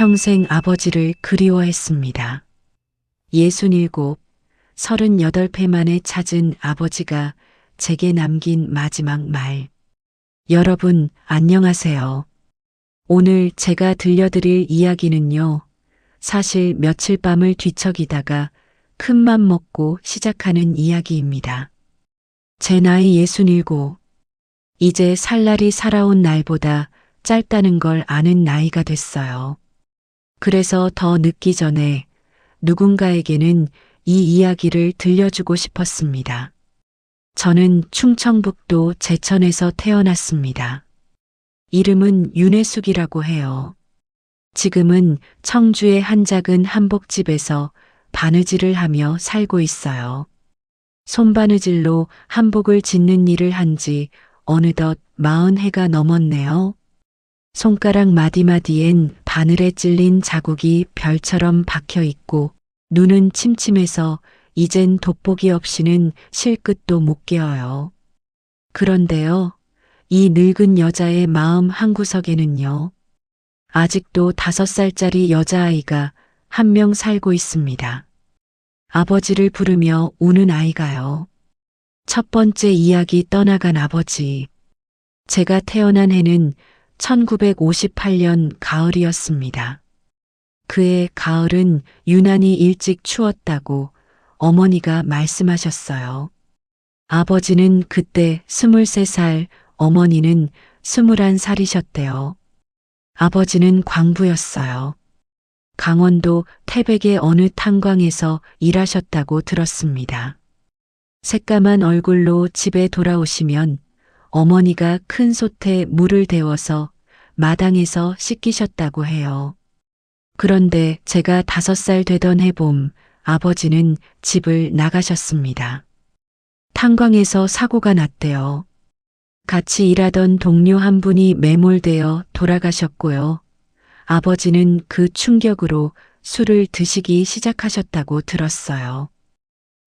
평생 아버지를 그리워했습니다. 67, 38회 만에 찾은 아버지가 제게 남긴 마지막 말. 여러분, 안녕하세요. 오늘 제가 들려드릴 이야기는요, 사실 며칠 밤을 뒤척이다가 큰맘 먹고 시작하는 이야기입니다. 제 나이 67, 이제 살 날이 살아온 날보다 짧다는 걸 아는 나이가 됐어요. 그래서 더 늦기 전에 누군가에게는 이 이야기를 들려주고 싶었습니다. 저는 충청북도 제천에서 태어났습니다. 이름은 윤혜숙이라고 해요. 지금은 청주의 한 작은 한복집에서 바느질을 하며 살고 있어요. 손바느질로 한복을 짓는 일을 한 지 어느덧 40해가 넘었네요. 손가락 마디마디엔 바늘에 찔린 자국이 별처럼 박혀 있고 눈은 침침해서 이젠 돋보기 없이는 실끝도 못 깨어요. 그런데요, 이 늙은 여자의 마음 한구석에는요, 아직도 5살짜리 여자아이가 한 명 살고 있습니다. 아버지를 부르며 우는 아이가요. 첫 번째 이야기 떠나간 아버지. 제가 태어난 해는 1958년 가을이었습니다. 그해 가을은 유난히 일찍 추웠다고 어머니가 말씀하셨어요. 아버지는 그때 23살, 어머니는 21살이셨대요. 아버지는 광부였어요. 강원도 태백의 어느 탄광에서 일하셨다고 들었습니다. 새까만 얼굴로 집에 돌아오시면 어머니가 큰 솥에 물을 데워서 마당에서 씻기셨다고 해요. 그런데 제가 5살 되던 해봄 아버지는 집을 나가셨습니다. 탄광에서 사고가 났대요. 같이 일하던 동료 한 분이 매몰되어 돌아가셨고요. 아버지는 그 충격으로 술을 드시기 시작하셨다고 들었어요.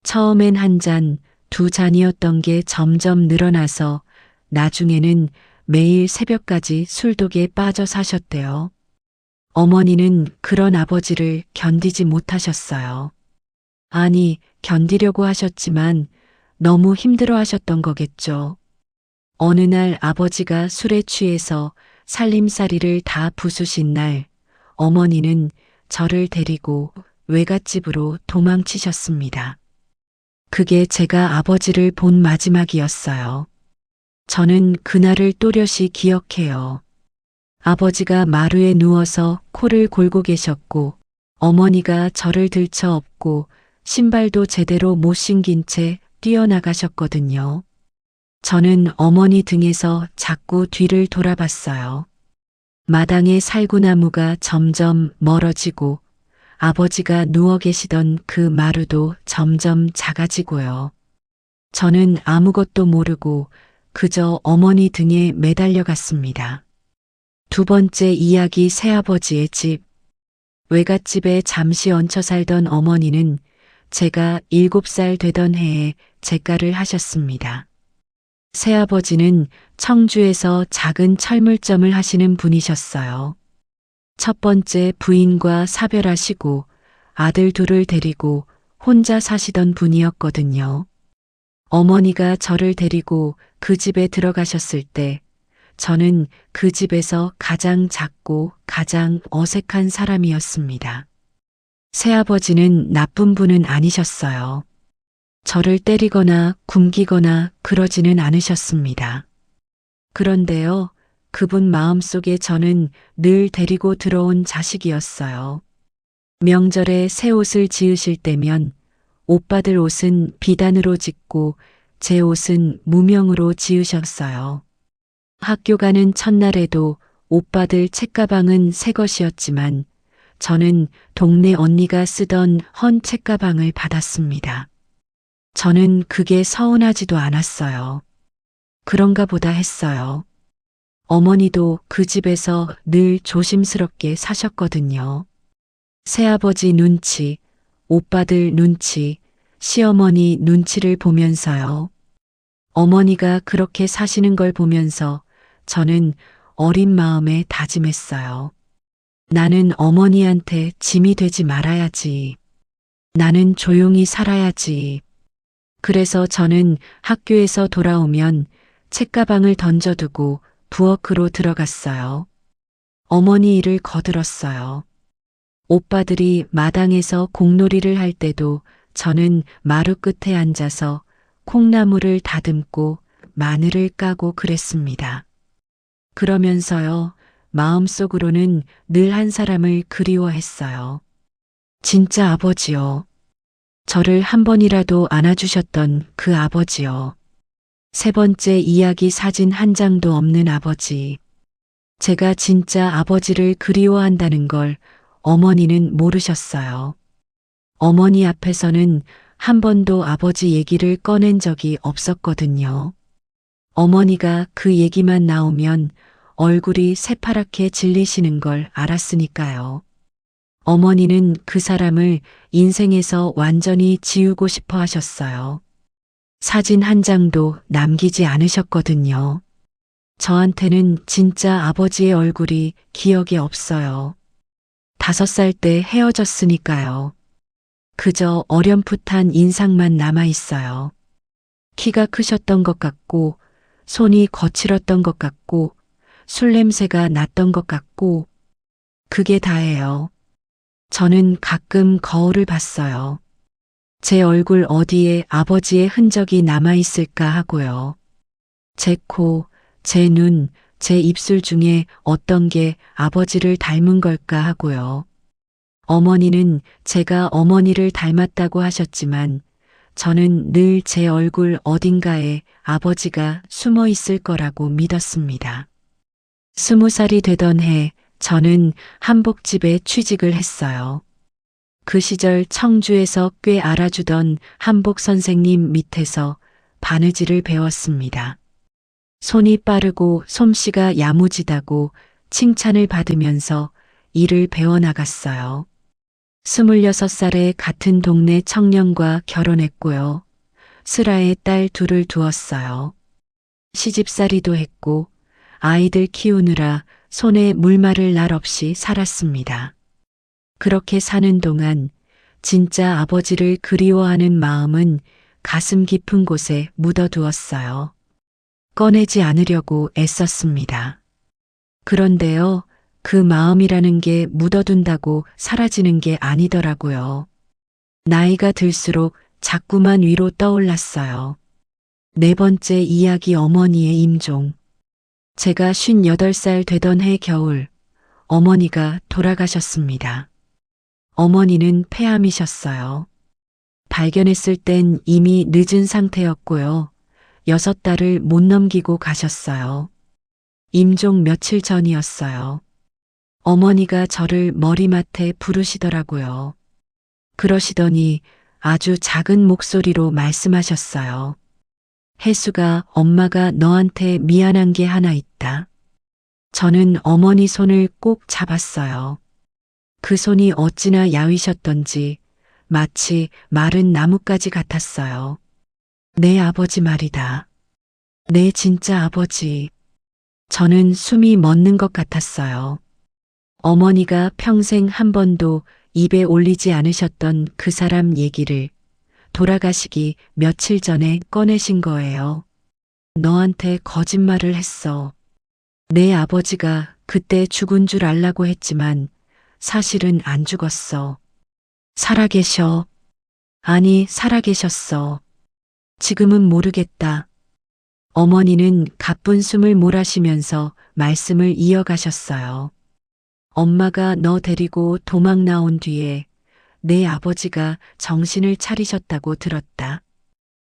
처음엔 한 잔, 2잔이었던 게 점점 늘어나서 나중에는 매일 새벽까지 술독에 빠져 사셨대요. 어머니는 그런 아버지를 견디지 못하셨어요. 아니, 견디려고 하셨지만 너무 힘들어 하셨던 거겠죠. 어느 날 아버지가 술에 취해서 살림살이를 다 부수신 날, 어머니는 저를 데리고 외갓집으로 도망치셨습니다. 그게 제가 아버지를 본 마지막이었어요. 저는 그날을 또렷이 기억해요. 아버지가 마루에 누워서 코를 골고 계셨고, 어머니가 저를 들쳐 업고 신발도 제대로 못 신긴 채 뛰어나가셨거든요. 저는 어머니 등에서 자꾸 뒤를 돌아봤어요. 마당의 살구나무가 점점 멀어지고 아버지가 누워 계시던 그 마루도 점점 작아지고요. 저는 아무것도 모르고 그저 어머니 등에 매달려 갔습니다. 두 번째 이야기 새아버지의 집. 외갓집에 잠시 얹혀 살던 어머니는 제가 7살 되던 해에 재가를 하셨습니다. 새아버지는 청주에서 작은 철물점을 하시는 분이셨어요. 첫 번째 부인과 사별하시고 아들 둘을 데리고 혼자 사시던 분이었거든요. 어머니가 저를 데리고 그 집에 들어가셨을 때 저는 그 집에서 가장 작고 가장 어색한 사람이었습니다. 새아버지는 나쁜 분은 아니셨어요. 저를 때리거나 굶기거나 그러지는 않으셨습니다. 그런데요, 그분 마음속에 저는 늘 데리고 들어온 자식이었어요. 명절에 새 옷을 지으실 때면 오빠들 옷은 비단으로 짓고 제 옷은 무명으로 지으셨어요. 학교 가는 첫날에도 오빠들 책가방은 새 것이었지만 저는 동네 언니가 쓰던 헌 책가방을 받았습니다. 저는 그게 서운하지도 않았어요. 그런가 보다 했어요. 어머니도 그 집에서 늘 조심스럽게 사셨거든요. 새아버지 눈치, 오빠들 눈치, 시어머니 눈치를 보면서요. 어머니가 그렇게 사시는 걸 보면서 저는 어린 마음에 다짐했어요. 나는 어머니한테 짐이 되지 말아야지. 나는 조용히 살아야지. 그래서 저는 학교에서 돌아오면 책가방을 던져두고 부엌으로 들어갔어요. 어머니 일을 거들었어요. 오빠들이 마당에서 공놀이를 할 때도 저는 마루 끝에 앉아서 콩나물을 다듬고 마늘을 까고 그랬습니다. 그러면서요, 마음속으로는 늘 한 사람을 그리워했어요. 진짜 아버지요. 저를 한 번이라도 안아주셨던 그 아버지요. 세 번째 이야기 사진 한 장도 없는 아버지. 제가 진짜 아버지를 그리워한다는 걸 어머니는 모르셨어요. 어머니 앞에서는 한 번도 아버지 얘기를 꺼낸 적이 없었거든요. 어머니가 그 얘기만 나오면 얼굴이 새파랗게 질리시는 걸 알았으니까요. 어머니는 그 사람을 인생에서 완전히 지우고 싶어 하셨어요. 사진 한 장도 남기지 않으셨거든요. 저한테는 진짜 아버지의 얼굴이 기억에 없어요. 5살 때 헤어졌으니까요. 그저 어렴풋한 인상만 남아 있어요. 키가 크셨던 것 같고, 손이 거칠었던 것 같고, 술 냄새가 났던 것 같고, 그게 다예요. 저는 가끔 거울을 봤어요. 제 얼굴 어디에 아버지의 흔적이 남아 있을까 하고요. 제 코, 제 눈, 제 입술 중에 어떤 게 아버지를 닮은 걸까 하고요. 어머니는 제가 어머니를 닮았다고 하셨지만 저는 늘 제 얼굴 어딘가에 아버지가 숨어 있을 거라고 믿었습니다. 20살이 되던 해 저는 한복집에 취직을 했어요. 그 시절 청주에서 꽤 알아주던 한복 선생님 밑에서 바느질을 배웠습니다. 손이 빠르고 솜씨가 야무지다고 칭찬을 받으면서 일을 배워나갔어요. 26살에 같은 동네 청년과 결혼했고요. 슬아에 딸 둘을 두었어요. 시집살이도 했고 아이들 키우느라 손에 물 마를 날 없이 살았습니다. 그렇게 사는 동안 진짜 아버지를 그리워하는 마음은 가슴 깊은 곳에 묻어두었어요. 꺼내지 않으려고 애썼습니다. 그런데요, 그 마음이라는 게 묻어둔다고 사라지는 게 아니더라고요. 나이가 들수록 자꾸만 위로 떠올랐어요. 네 번째 이야기 어머니의 임종. 제가 58살 되던 해 겨울, 어머니가 돌아가셨습니다. 어머니는 폐암이셨어요. 발견했을 땐 이미 늦은 상태였고요. 6달을 못 넘기고 가셨어요. 임종 며칠 전이었어요. 어머니가 저를 머리맡에 부르시더라고요. 그러시더니 아주 작은 목소리로 말씀하셨어요. 혜수가 엄마가 너한테 미안한 게 하나 있다. 저는 어머니 손을 꼭 잡았어요. 그 손이 어찌나 야위셨던지 마치 마른 나뭇가지 같았어요. 내 아버지 말이다. 내 진짜 아버지. 저는 숨이 멎는 것 같았어요. 어머니가 평생 한 번도 입에 올리지 않으셨던 그 사람 얘기를 돌아가시기 며칠 전에 꺼내신 거예요. 너한테 거짓말을 했어. 내 아버지가 그때 죽은 줄 알라고 했지만 사실은 안 죽었어. 살아계셔. 아니, 살아계셨어. 지금은 모르겠다. 어머니는 가쁜 숨을 몰아쉬면서 말씀을 이어가셨어요. 엄마가 너 데리고 도망 나온 뒤에 내 아버지가 정신을 차리셨다고 들었다.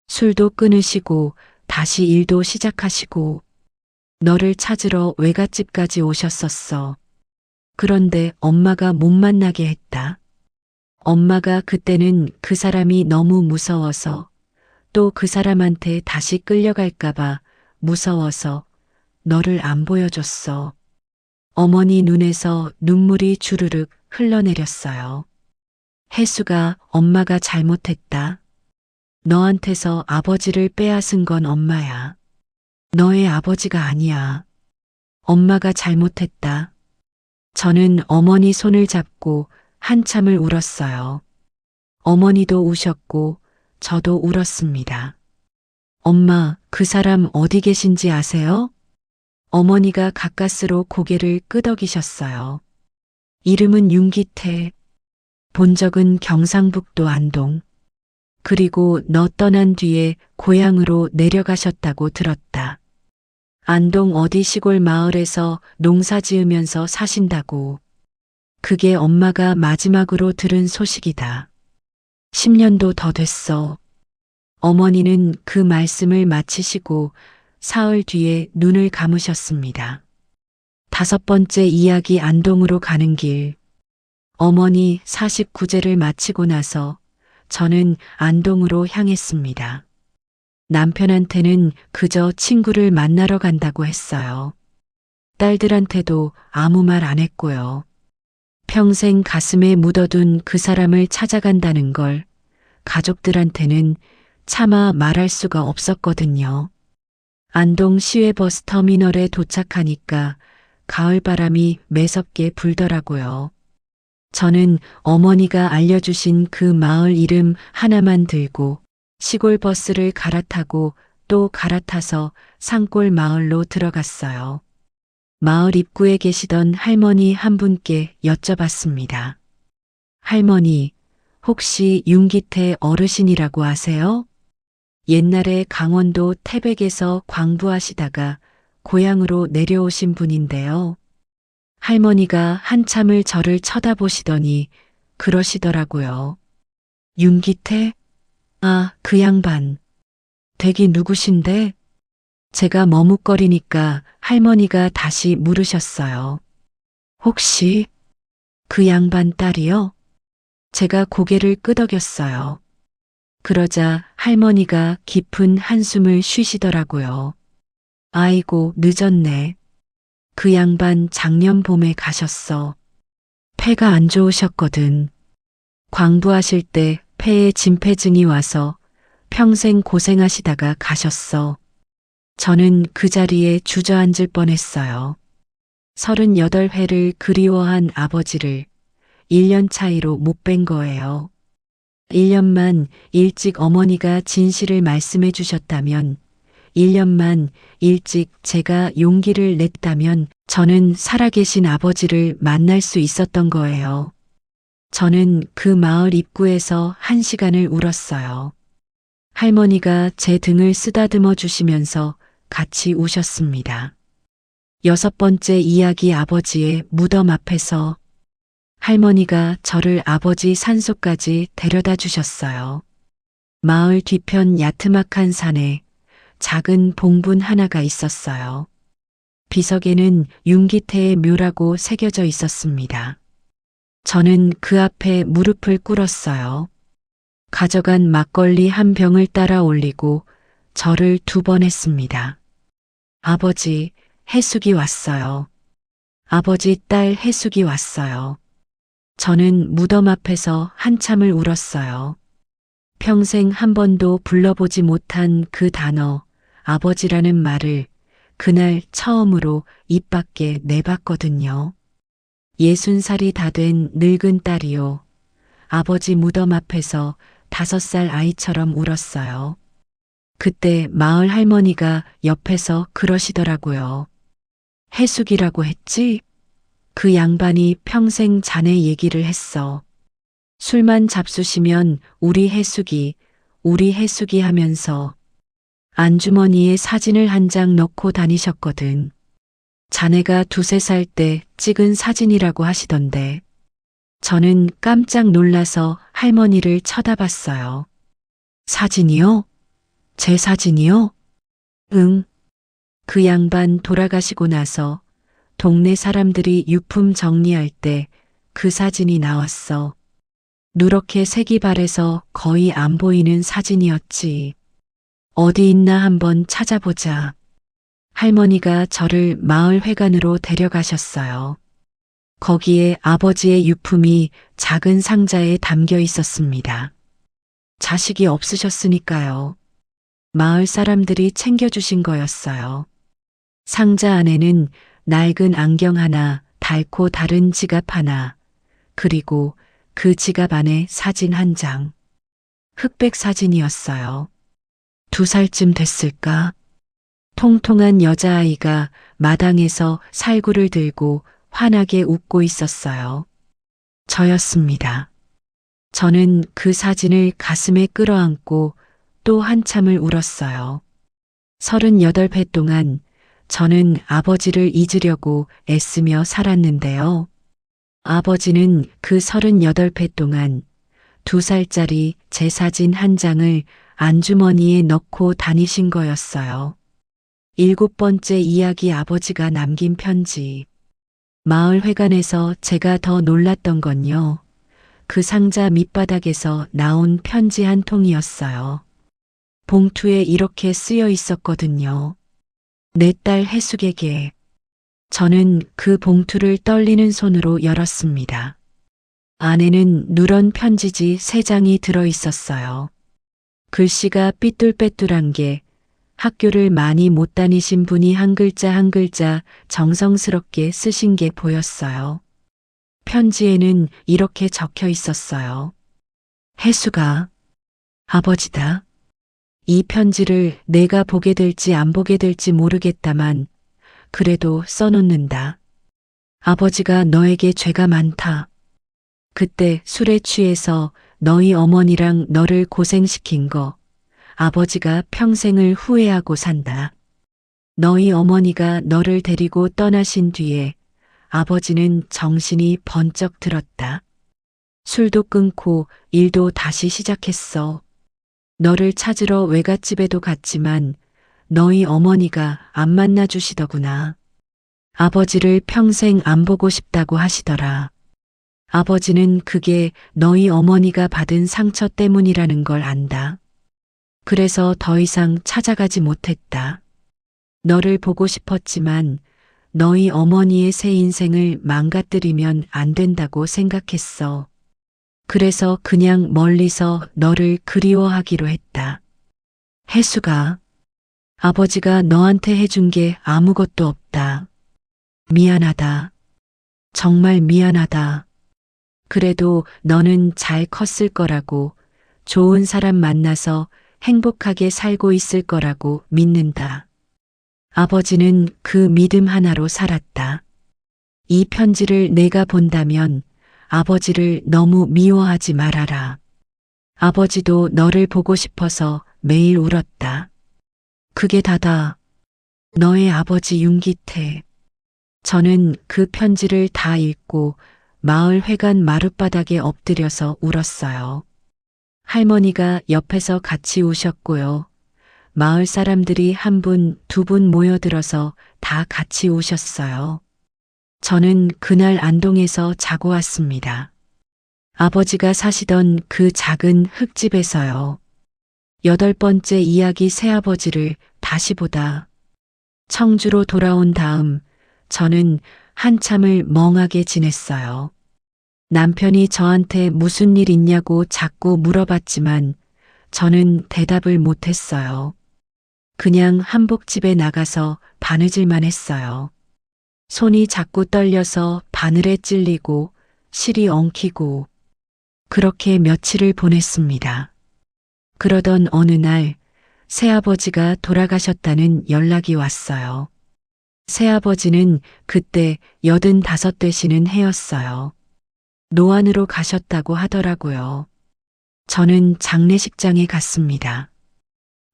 술도 끊으시고 다시 일도 시작하시고 너를 찾으러 외갓집까지 오셨었어. 그런데 엄마가 못 만나게 했다. 엄마가 그때는 그 사람이 너무 무서워서 또 그 사람한테 다시 끌려갈까봐 무서워서 너를 안 보여줬어. 어머니 눈에서 눈물이 주르륵 흘러내렸어요. 혜수가 엄마가 잘못했다. 너한테서 아버지를 빼앗은 건 엄마야. 너의 아버지가 아니야. 엄마가 잘못했다. 저는 어머니 손을 잡고 한참을 울었어요. 어머니도 우셨고 저도 울었습니다. 엄마, 그 사람 어디 계신지 아세요? 어머니가 가까스로 고개를 끄덕이셨어요. 이름은 윤기태. 본 적은 경상북도 안동. 그리고 너 떠난 뒤에 고향으로 내려가셨다고 들었다. 안동 어디 시골 마을에서 농사 지으면서 사신다고. 그게 엄마가 마지막으로 들은 소식이다. 10년도 더 됐어. 어머니는 그 말씀을 마치시고 사흘 뒤에 눈을 감으셨습니다. 5번째 이야기 안동으로 가는 길. 어머니 49제를 마치고 나서 저는 안동으로 향했습니다. 남편한테는 그저 친구를 만나러 간다고 했어요. 딸들한테도 아무 말 안 했고요. 평생 가슴에 묻어둔 그 사람을 찾아간다는 걸 가족들한테는 차마 말할 수가 없었거든요. 안동 시외버스 터미널에 도착하니까 가을바람이 매섭게 불더라고요. 저는 어머니가 알려주신 그 마을 이름 하나만 들고 시골 버스를 갈아타고 또 갈아타서 산골 마을로 들어갔어요. 마을 입구에 계시던 할머니 한 분께 여쭤봤습니다. 할머니, 혹시 윤기태 어르신이라고 아세요? 옛날에 강원도 태백에서 광부하시다가 고향으로 내려오신 분인데요. 할머니가 한참을 저를 쳐다보시더니 그러시더라고요. 윤기태? 아, 그 양반. 댁이 누구신데? 제가 머뭇거리니까 할머니가 다시 물으셨어요. 혹시 그 양반 딸이요? 제가 고개를 끄덕였어요. 그러자 할머니가 깊은 한숨을 쉬시더라고요. 아이고, 늦었네. 그 양반 작년 봄에 가셨어. 폐가 안 좋으셨거든. 광부하실 때 폐에 진폐증이 와서 평생 고생하시다가 가셨어. 저는 그 자리에 주저앉을 뻔했어요. 38회를 그리워한 아버지를 1년 차이로 못 뵌 거예요. 1년만 일찍 어머니가 진실을 말씀해 주셨다면, 1년만 일찍 제가 용기를 냈다면 저는 살아계신 아버지를 만날 수 있었던 거예요. 저는 그 마을 입구에서 1시간을 울었어요. 할머니가 제 등을 쓰다듬어 주시면서 같이 우셨습니다. 6번째 이야기 아버지의 무덤 앞에서 할머니가 저를 아버지 산소까지 데려다 주셨어요. 마을 뒤편 야트막한 산에 작은 봉분 하나가 있었어요. 비석에는 윤기태의 묘라고 새겨져 있었습니다. 저는 그 앞에 무릎을 꿇었어요. 가져간 막걸리 한 병을 따라 올리고 절을 2번 했습니다. 아버지, 해숙이 왔어요. 아버지 딸 해숙이 왔어요. 저는 무덤 앞에서 한참을 울었어요. 평생 한 번도 불러보지 못한 그 단어, 아버지라는 말을 그날 처음으로 입 밖에 내봤거든요. 60살이 다 된 늙은 딸이요. 아버지 무덤 앞에서 5살 아이처럼 울었어요. 그때 마을 할머니가 옆에서 그러시더라고요. 해숙이라고 했지? 그 양반이 평생 자네 얘기를 했어. 술만 잡수시면 우리 해숙이 하면서 안주머니에 사진을 한 장 넣고 다니셨거든. 자네가 2~3살 때 찍은 사진이라고 하시던데. 저는 깜짝 놀라서 할머니를 쳐다봤어요. 사진이요? 제 사진이요? 응. 그 양반 돌아가시고 나서 동네 사람들이 유품 정리할 때 그 사진이 나왔어. 누렇게 색이 바래서 거의 안 보이는 사진이었지. 어디 있나 한번 찾아보자. 할머니가 저를 마을 회관으로 데려가셨어요. 거기에 아버지의 유품이 작은 상자에 담겨 있었습니다. 자식이 없으셨으니까요. 마을 사람들이 챙겨주신 거였어요. 상자 안에는 낡은 안경 하나, 닳고 다른 지갑 하나, 그리고 그 지갑 안에 사진 한 장. 흑백 사진이었어요. 2살쯤 됐을까? 통통한 여자아이가 마당에서 살구를 들고 환하게 웃고 있었어요. 저였습니다. 저는 그 사진을 가슴에 끌어안고 또 한참을 울었어요. 38회 동안 저는 아버지를 잊으려고 애쓰며 살았는데요. 아버지는 그 38회 동안 2살짜리 제 사진 한 장을 안주머니에 넣고 다니신 거였어요. 7번째 이야기 아버지가 남긴 편지. 마을 회관에서 제가 더 놀랐던 건요. 그 상자 밑바닥에서 나온 편지 한 통이었어요. 봉투에 이렇게 쓰여 있었거든요. 내 딸 해숙에게. 저는 그 봉투를 떨리는 손으로 열었습니다. 안에는 누런 편지지 3장이 들어 있었어요. 글씨가 삐뚤빼뚤한 게 학교를 많이 못 다니신 분이 한 글자 한 글자 정성스럽게 쓰신 게 보였어요. 편지에는 이렇게 적혀 있었어요. 해수가 아버지다. 이 편지를 내가 보게 될지 안 보게 될지 모르겠다만 그래도 써놓는다. 아버지가 너에게 죄가 많다. 그때 술에 취해서 너희 어머니랑 너를 고생시킨 거 아버지가 평생을 후회하고 산다. 너희 어머니가 너를 데리고 떠나신 뒤에 아버지는 정신이 번쩍 들었다. 술도 끊고 일도 다시 시작했어. 너를 찾으러 외갓집에도 갔지만 너희 어머니가 안 만나주시더구나. 아버지를 평생 안 보고 싶다고 하시더라. 아버지는 그게 너희 어머니가 받은 상처 때문이라는 걸 안다. 그래서 더 이상 찾아가지 못했다. 너를 보고 싶었지만 너희 어머니의 새 인생을 망가뜨리면 안 된다고 생각했어. 그래서 그냥 멀리서 너를 그리워하기로 했다. 해수가 아버지가 너한테 해준 게 아무것도 없다. 미안하다. 정말 미안하다. 그래도 너는 잘 컸을 거라고, 좋은 사람 만나서 행복하게 살고 있을 거라고 믿는다. 아버지는 그 믿음 하나로 살았다. 이 편지를 내가 본다면 아버지를 너무 미워하지 말아라. 아버지도 너를 보고 싶어서 매일 울었다. 그게 다다. 너의 아버지 윤기태. 저는 그 편지를 다 읽고 마을 회관 마룻바닥에 엎드려서 울었어요. 할머니가 옆에서 같이 우셨고요. 마을 사람들이 1분, 2분 모여들어서 다 같이 우셨어요. 저는 그날 안동에서 자고 왔습니다. 아버지가 사시던 그 작은 흙집에서요. 8번째 이야기 새아버지를 다시 보다. 청주로 돌아온 다음 저는 한참을 멍하게 지냈어요. 남편이 저한테 무슨 일 있냐고 자꾸 물어봤지만 저는 대답을 못했어요. 그냥 한복집에 나가서 바느질만 했어요. 손이 자꾸 떨려서 바늘에 찔리고 실이 엉키고 그렇게 며칠을 보냈습니다. 그러던 어느 날 새아버지가 돌아가셨다는 연락이 왔어요. 새아버지는 그때 85 되시는 해였어요. 노안으로 가셨다고 하더라고요. 저는 장례식장에 갔습니다.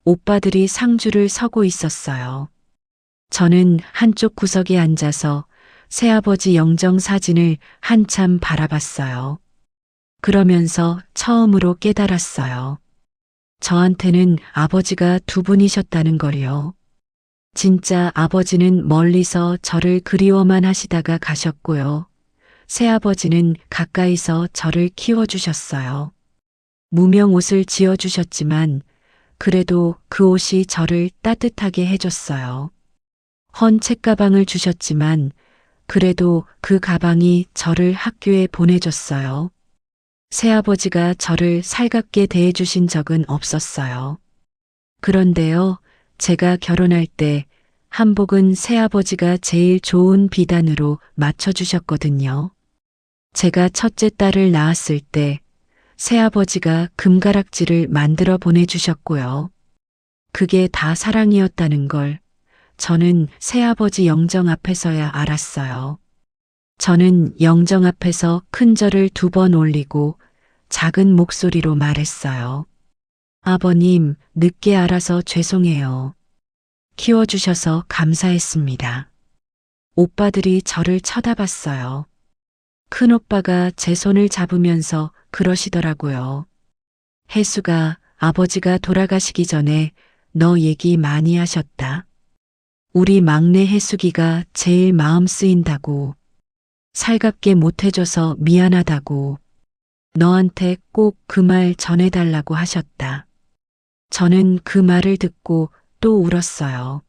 오빠들이 상주를 서고 있었어요. 저는 한쪽 구석에 앉아서 새아버지 영정 사진을 한참 바라봤어요. 그러면서 처음으로 깨달았어요. 저한테는 아버지가 2분이셨다는 걸요. 진짜 아버지는 멀리서 저를 그리워만 하시다가 가셨고요. 새아버지는 가까이서 저를 키워주셨어요. 무명 옷을 지어주셨지만 그래도 그 옷이 저를 따뜻하게 해줬어요. 헌 책가방을 주셨지만 그래도 그 가방이 저를 학교에 보내줬어요. 새아버지가 저를 살갑게 대해주신 적은 없었어요. 그런데요, 제가 결혼할 때 한복은 새아버지가 제일 좋은 비단으로 맞춰주셨거든요. 제가 첫째 딸을 낳았을 때 새아버지가 금가락지를 만들어 보내주셨고요. 그게 다 사랑이었다는 걸 저는 새아버지 영정 앞에서야 알았어요. 저는 영정 앞에서 큰 절을 2번 올리고 작은 목소리로 말했어요. 아버님, 늦게 알아서 죄송해요. 키워주셔서 감사했습니다. 오빠들이 저를 쳐다봤어요. 큰오빠가 제 손을 잡으면서 그러시더라고요. 혜수가 아버지가 돌아가시기 전에 너 얘기 많이 하셨다. 우리 막내 혜숙이가 제일 마음 쓰인다고. 살갑게 못해줘서 미안하다고. 너한테 꼭 그 말 전해달라고 하셨다. 저는 그 말을 듣고 또 울었어요.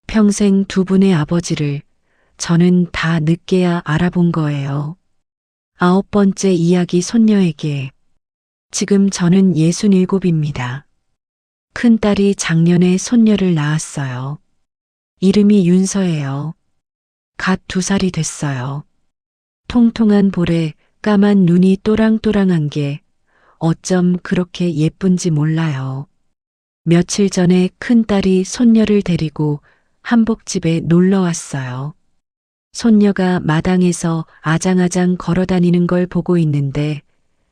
평생 2분의 아버지를 저는 다 늦게야 알아본 거예요. 9번째 이야기 손녀에게. 지금 저는 67입니다. 큰딸이 작년에 손녀를 낳았어요. 이름이 윤서예요. 갓 2살이 됐어요. 통통한 볼에 까만 눈이 또랑또랑한 게 어쩜 그렇게 예쁜지 몰라요. 며칠 전에 큰딸이 손녀를 데리고 한복집에 놀러 왔어요. 손녀가 마당에서 아장아장 걸어다니는 걸 보고 있는데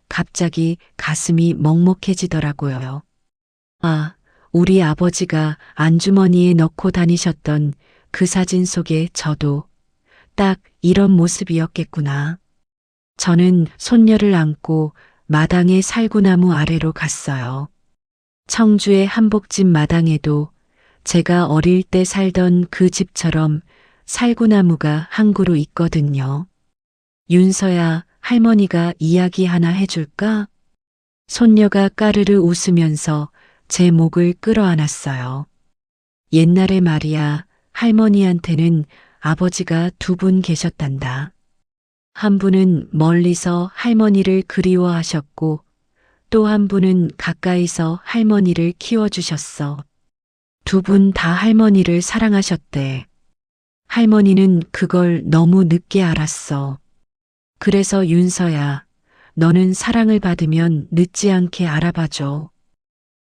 갑자기 가슴이 먹먹해지더라고요. 아, 우리 아버지가 안주머니에 넣고 다니셨던 그 사진 속에 저도 딱 이런 모습이었겠구나. 저는 손녀를 안고 마당의 살구나무 아래로 갔어요. 청주의 한복집 마당에도 제가 어릴 때 살던 그 집처럼 살구나무가 한 그루 있거든요. 윤서야, 할머니가 이야기 하나 해줄까? 손녀가 까르르 웃으면서 제 목을 끌어안았어요. 옛날에 말이야, 할머니한테는 아버지가 2분 계셨단다. 한 분은 멀리서 할머니를 그리워하셨고 또 한 분은 가까이서 할머니를 키워주셨어. 2분 다 할머니를 사랑하셨대. 할머니는 그걸 너무 늦게 알았어. 그래서 윤서야, 너는 사랑을 받으면 늦지 않게 알아봐줘.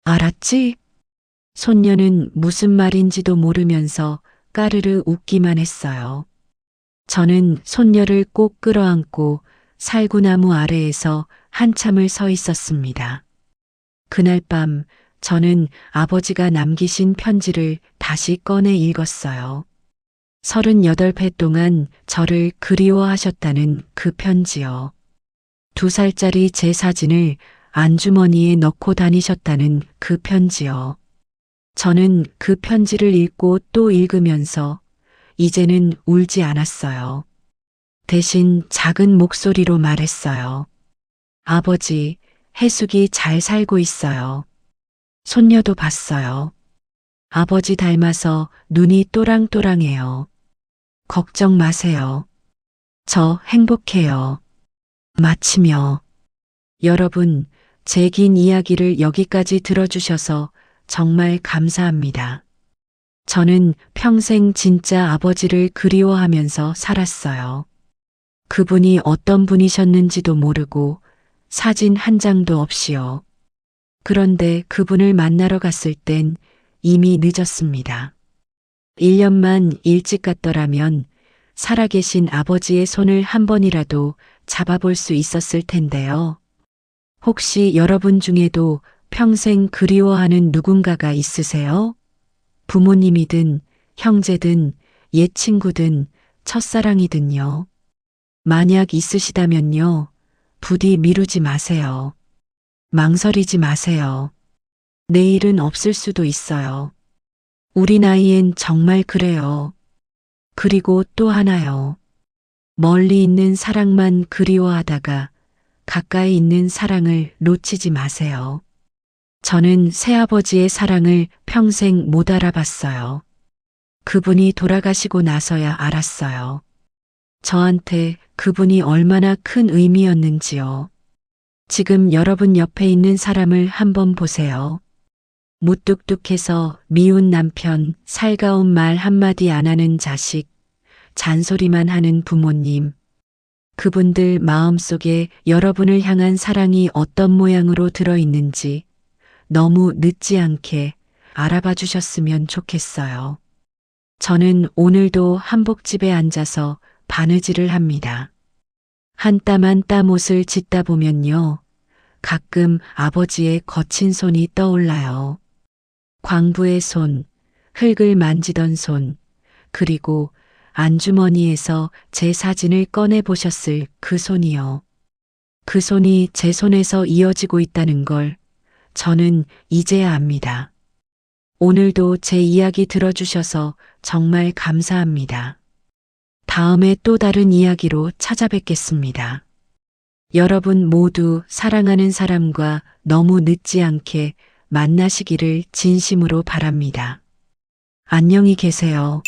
알았지? 손녀는 무슨 말인지도 모르면서 까르르 웃기만 했어요. 저는 손녀를 꼭 끌어안고 살구나무 아래에서 한참을 서 있었습니다. 그날 밤 저는 아버지가 남기신 편지를 다시 꺼내 읽었어요. 38회 동안 저를 그리워하셨다는 그 편지요. 2살짜리 제 사진을 안주머니에 넣고 다니셨다는 그 편지요. 저는 그 편지를 읽고 또 읽으면서 이제는 울지 않았어요. 대신 작은 목소리로 말했어요. 아버지, 혜숙이 잘 살고 있어요. 손녀도 봤어요. 아버지 닮아서 눈이 또랑또랑해요. 걱정 마세요. 저 행복해요. 마치며 여러분, 제 긴 이야기를 여기까지 들어주셔서 정말 감사합니다. 저는 평생 진짜 아버지를 그리워하면서 살았어요. 그분이 어떤 분이셨는지도 모르고 사진 한 장도 없이요. 그런데 그분을 만나러 갔을 땐 이미 늦었습니다. 1년만 일찍 갔더라면 살아계신 아버지의 손을 한 번이라도 잡아볼 수 있었을 텐데요. 혹시 여러분 중에도 평생 그리워하는 누군가가 있으세요? 부모님이든 형제든 옛 친구든 첫사랑이든요. 만약 있으시다면요. 부디 미루지 마세요. 망설이지 마세요. 내일은 없을 수도 있어요. 우리 나이엔 정말 그래요. 그리고 또 하나요. 멀리 있는 사랑만 그리워하다가 가까이 있는 사랑을 놓치지 마세요. 저는 새아버지의 사랑을 평생 못 알아봤어요. 그분이 돌아가시고 나서야 알았어요. 저한테 그분이 얼마나 큰 의미였는지요. 지금 여러분 옆에 있는 사람을 한번 보세요. 무뚝뚝해서 미운 남편, 살가운 말 한마디 안 하는 자식, 잔소리만 하는 부모님. 그분들 마음속에 여러분을 향한 사랑이 어떤 모양으로 들어있는지 너무 늦지 않게 알아봐 주셨으면 좋겠어요. 저는 오늘도 한복집에 앉아서 바느질을 합니다. 한 땀 한 땀 옷을 짓다 보면요. 가끔 아버지의 거친 손이 떠올라요. 광부의 손, 흙을 만지던 손, 그리고 안주머니에서 제 사진을 꺼내 보셨을 그 손이요. 그 손이 제 손에서 이어지고 있다는 걸 저는 이제야 압니다. 오늘도 제 이야기 들어주셔서 정말 감사합니다. 다음에 또 다른 이야기로 찾아뵙겠습니다. 여러분 모두 사랑하는 사람과 너무 늦지 않게 만나시기를 진심으로 바랍니다. 안녕히 계세요.